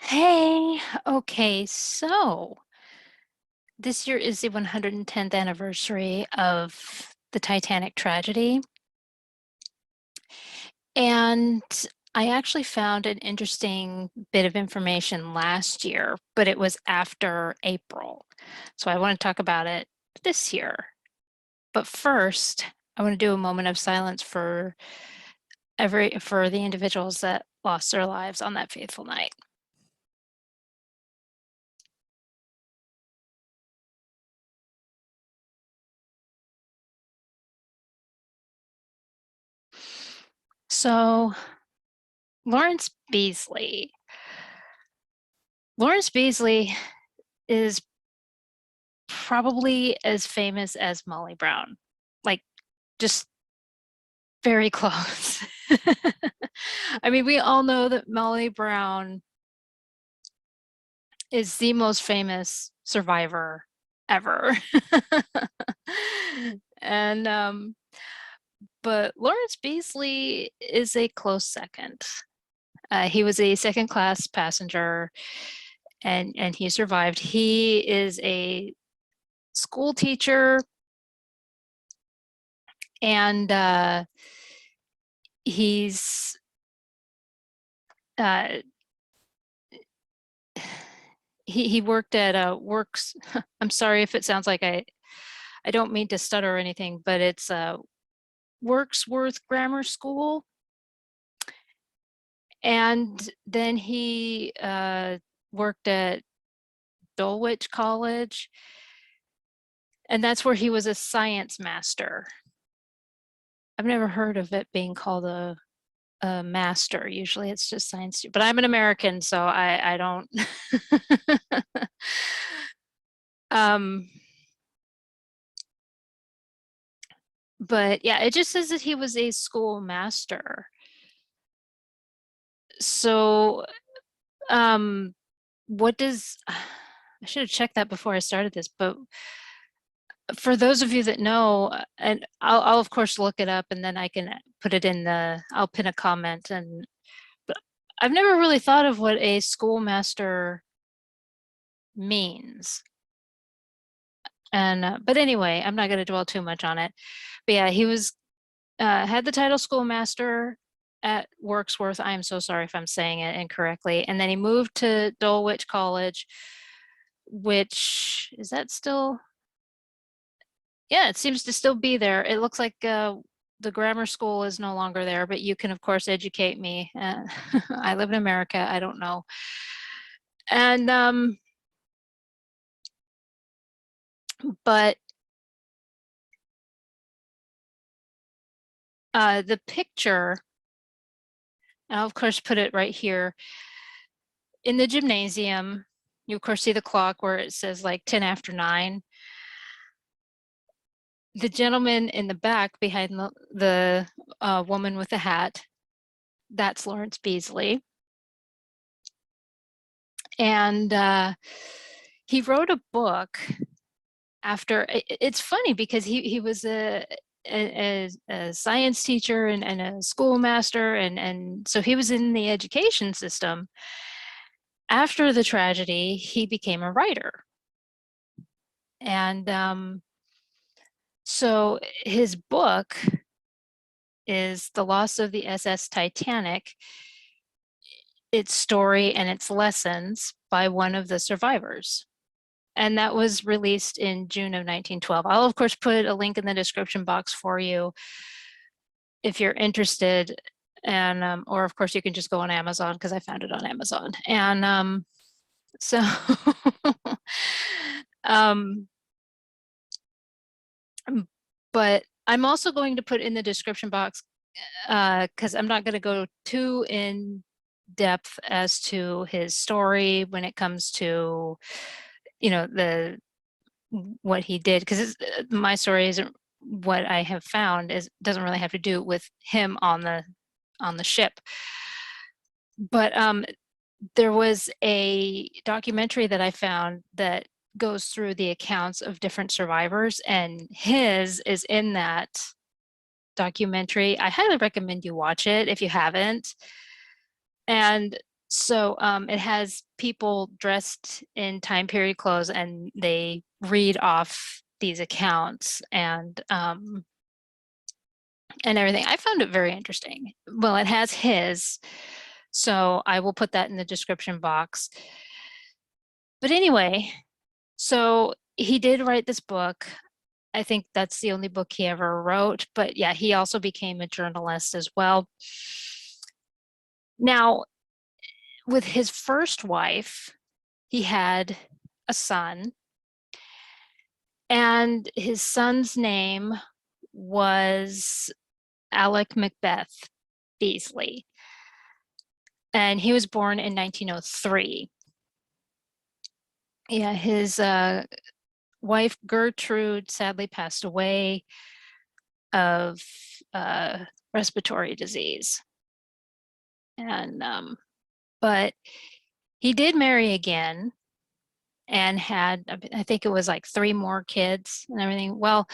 Hey, okay, so this year is the 110th anniversary of the Titanic tragedy. And I actually found an interesting bit of information last year, but it was after April. So I want to talk about it this year. But first, I want to do a moment of silence for the individuals that lost their lives on that fateful night. So, Lawrence Beesley. Lawrence Beesley is probably as famous as Molly Brown, like just very close. I mean, we all know that Molly Brown is the most famous survivor ever. And but Lawrence Beesley is a close second. He was a second class passenger and he survived. He is a school teacher and he's uh, he worked at Works. I'm sorry if it sounds like I don't mean to stutter or anything, but it's Worksworth Grammar School. And then he worked at Dulwich College, and that's where he was a science master. I've never heard of it being called a master. Usually it's just science, but I'm an American, so I don't. um, but yeah, it just says that he was a school master. So, what does I should have checked that before I started this, but for those of you that know, and I'll of course look it up and then I can put it in I'll pin a comment but I've never really thought of what a schoolmaster means. And but anyway, I'm not going to dwell too much on it. But yeah, he was had the title schoolmaster at Worksworth. I am so sorry if I'm saying it incorrectly. And then he moved to Dulwich College, which is that still? Yeah, it seems to still be there. It looks like the grammar school is no longer there, but you can of course educate me. I live in America. I don't know. And but the picture, I'll of course put it right here in the gymnasium. You of course see the clock where it says like 10 after 9. The gentleman in the back behind the woman with the hat, that's Lawrence Beesley. And he wrote a book after. It's funny because he was a science teacher and a schoolmaster, and so he was in the education system. After the tragedy, he became a writer. And so his book is The Loss of the SS Titanic, its story and its lessons by one of the survivors. And that was released in June of 1912. I'll of course put a link in the description box for you if you're interested. And or of course you can just go on Amazon because I found it on Amazon. And so um, but I'm also going to put in the description box because I'm not going to go too in depth as to his story when it comes to, you know, the what he did, because my story isn't what I have found is doesn't really have to do with him on the ship. But there was a documentary that I found that goes through the accounts of different survivors, and his is in that documentary. I highly recommend you watch it if you haven't. And So it has people dressed in time period clothes, and they read off these accounts and everything. I found it very interesting. Well, it has his, so I will put that in the description box. But anyway, so he did write this book. I think that's the only book he ever wrote, but yeah, he also became a journalist as well. Now, with his first wife, he had a son, and his son's name was Alec Macbeth Beasley, and he was born in 1903. Yeah, his wife Gertrude sadly passed away of respiratory disease, and but he did marry again and had, I think it was like 3 more kids and everything. Well,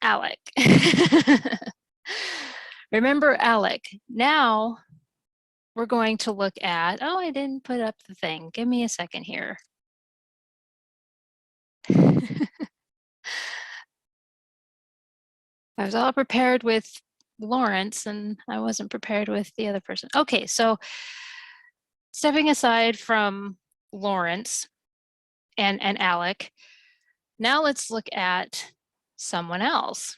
Alec. Remember Alec. Now we're going to look at, oh, I didn't put up the thing. Give me a second here. I was all prepared with Lawrence and I wasn't prepared with the other person. Okay, so stepping aside from Lawrence and Alec, now let's look at someone else,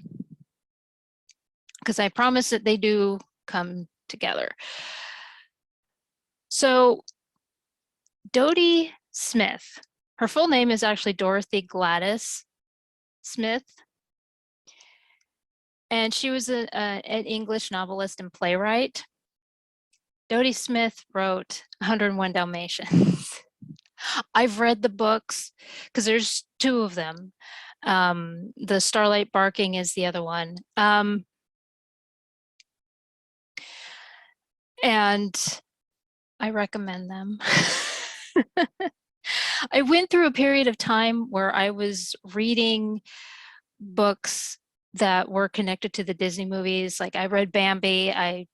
because I promise that they do come together. So Dodie Smith, her full name is actually Dorothy Gladys Smith, and she was an English novelist and playwright. Dodie Smith wrote 101 Dalmatians. I've read the books because there's 2 of them. The Starlight Barking is the other one. And I recommend them. I went through a period of time where I was reading books that were connected to the Disney movies. Like I read Bambi. I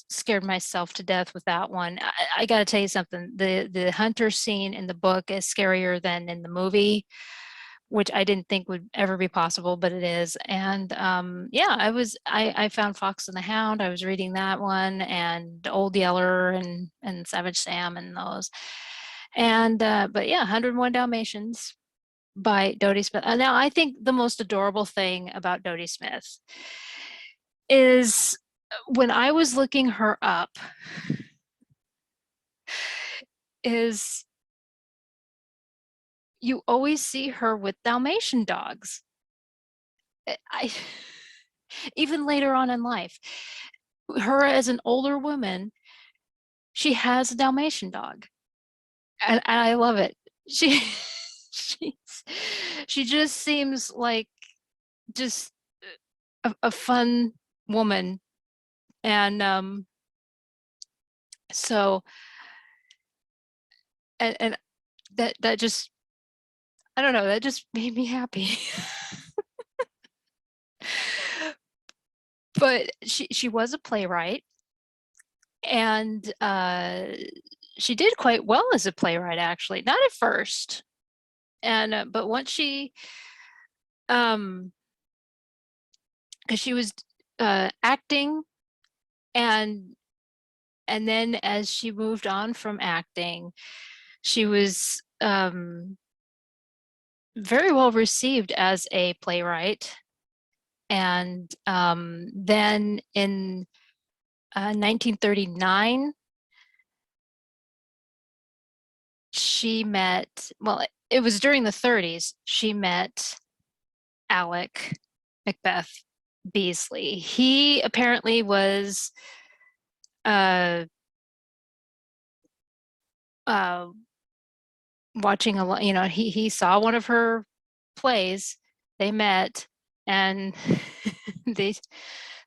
scared myself to death with that one. I got to tell you something. The hunter scene in the book is scarier than in the movie, which I didn't think would ever be possible, but it is. And yeah, I found Fox and the Hound. I was reading that one, and Old Yeller and Savage Sam and those. And but yeah, 101 Dalmatians by Dodie Smith. Now, I think the most adorable thing about Dodie Smith is when I was looking her up, is you always see her with Dalmatian dogs. I even later on in life, her as an older woman, she has a Dalmatian dog, and I love it. She she's, she just seems like just a fun woman, and so and that just, I don't know, that just made me happy. But she was a playwright, and she did quite well as a playwright, actually. Not at first, and but once she because she was acting, and then as she moved on from acting, she was very well received as a playwright. And then in 1939, she met, well, it was during the 30s, she met Alec Macbeth Beasley. He apparently was uh, uh, watching a lot, he saw one of her plays, they met, and they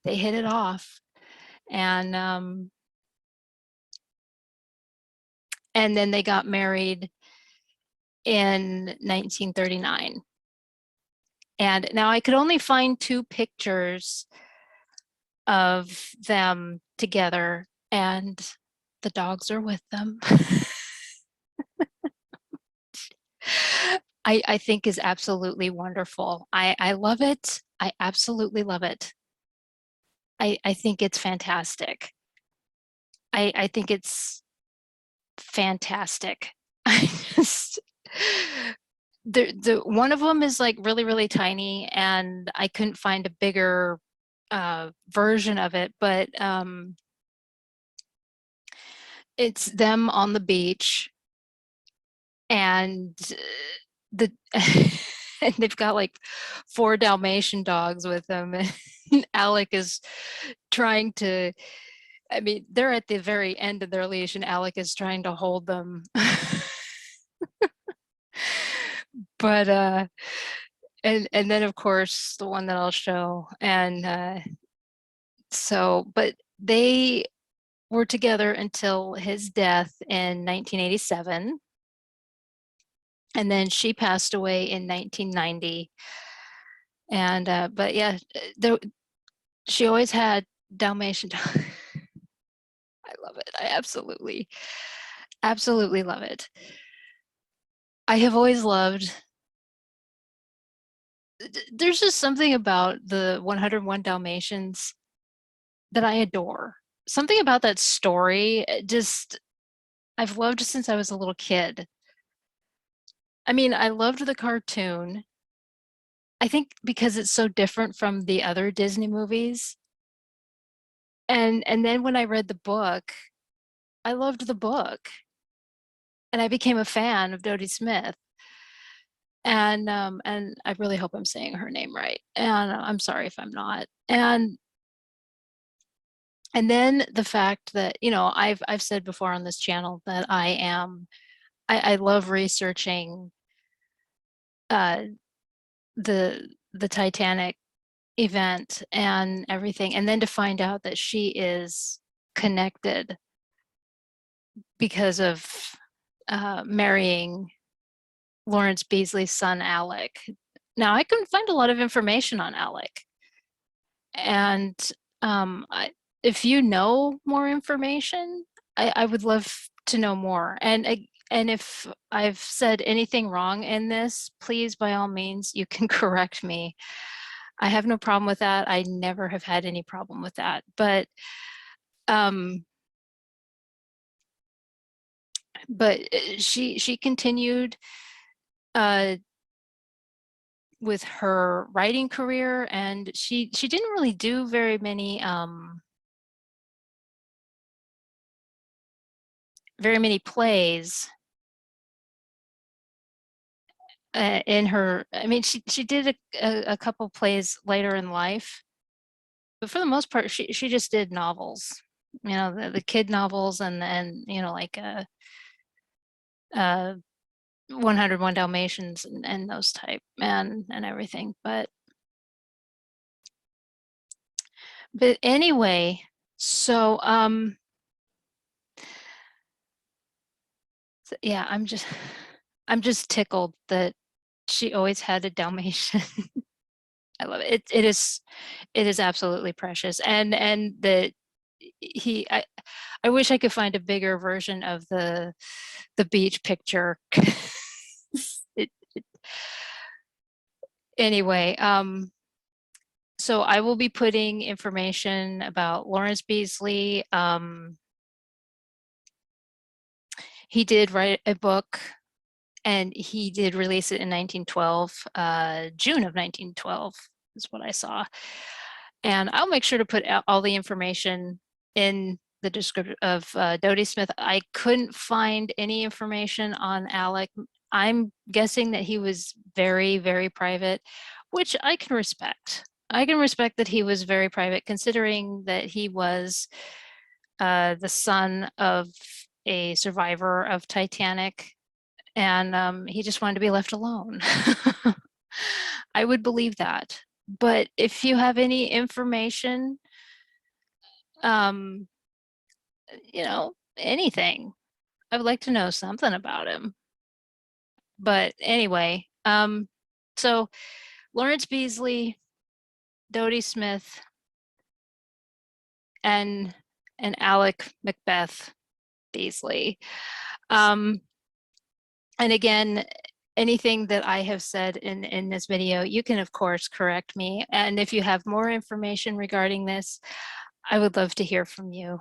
hit it off. And then they got married in 1939. And now I could only find 2 pictures of them together, and the dogs are with them. I think is absolutely wonderful. I love it. I absolutely love it. I think it's fantastic. I think it's fantastic. I just the one of them is like really, really tiny, and I couldn't find a bigger version of it, but it's them on the beach, and the and they've got like 4 Dalmatian dogs with them, and Alec is trying to, I mean, they're at the very end of their leash, and Alec is trying to hold them. But and then of course the one that I'll show, and but they were together until his death in 1987, and then she passed away in 1990. And but yeah, she always had Dalmatian dogs. I love it. I absolutely love it. I have always loved, there's just something about the 101 Dalmatians that I adore. Something about that story, just I've loved since I was a little kid. I mean, I loved the cartoon. I think because it's so different from the other Disney movies. And then when I read the book, I loved the book, and I became a fan of Dodie Smith. And I really hope I'm saying her name right. And I'm sorry if I'm not. And then the fact that, you know, I've said before on this channel that I love researching the Titanic event and everything, and then to find out that she is connected because of marrying Lawrence Beesley's son Alec. Now, I couldn't find a lot of information on Alec, and if you know more information, I would love to know more. And if I've said anything wrong in this, please, by all means, you can correct me. I have no problem with that. I never have had any problem with that. But she continued with her writing career, and she didn't really do very many plays in her. I mean, she did a couple plays later in life, but for the most part, she just did novels. You know, the kid novels, and you know, like 101 Dalmatians and those type, and everything. But anyway, so yeah, I'm just tickled that she always had a Dalmatian. I love it. It is absolutely precious. And that I wish I could find a bigger version of the beach picture. Anyway, so I will be putting information about Lawrence Beesley. He did write a book, and he did release it in 1912, June of 1912 is what I saw. And I'll make sure to put all the information in the description of Dodie Smith. I couldn't find any information on Alec. I'm guessing that he was very, very private, which I can respect. I can respect that he was very private, considering that he was the son of a survivor of Titanic, and he just wanted to be left alone. I would believe that. But if you have any information, you know, anything, I would like to know something about him. But anyway, so Lawrence Beesley, Dodie Smith, and and Alec, Macbeth, Beasley. And again, anything that I have said in this video, you can of course correct me. And if you have more information regarding this, I would love to hear from you.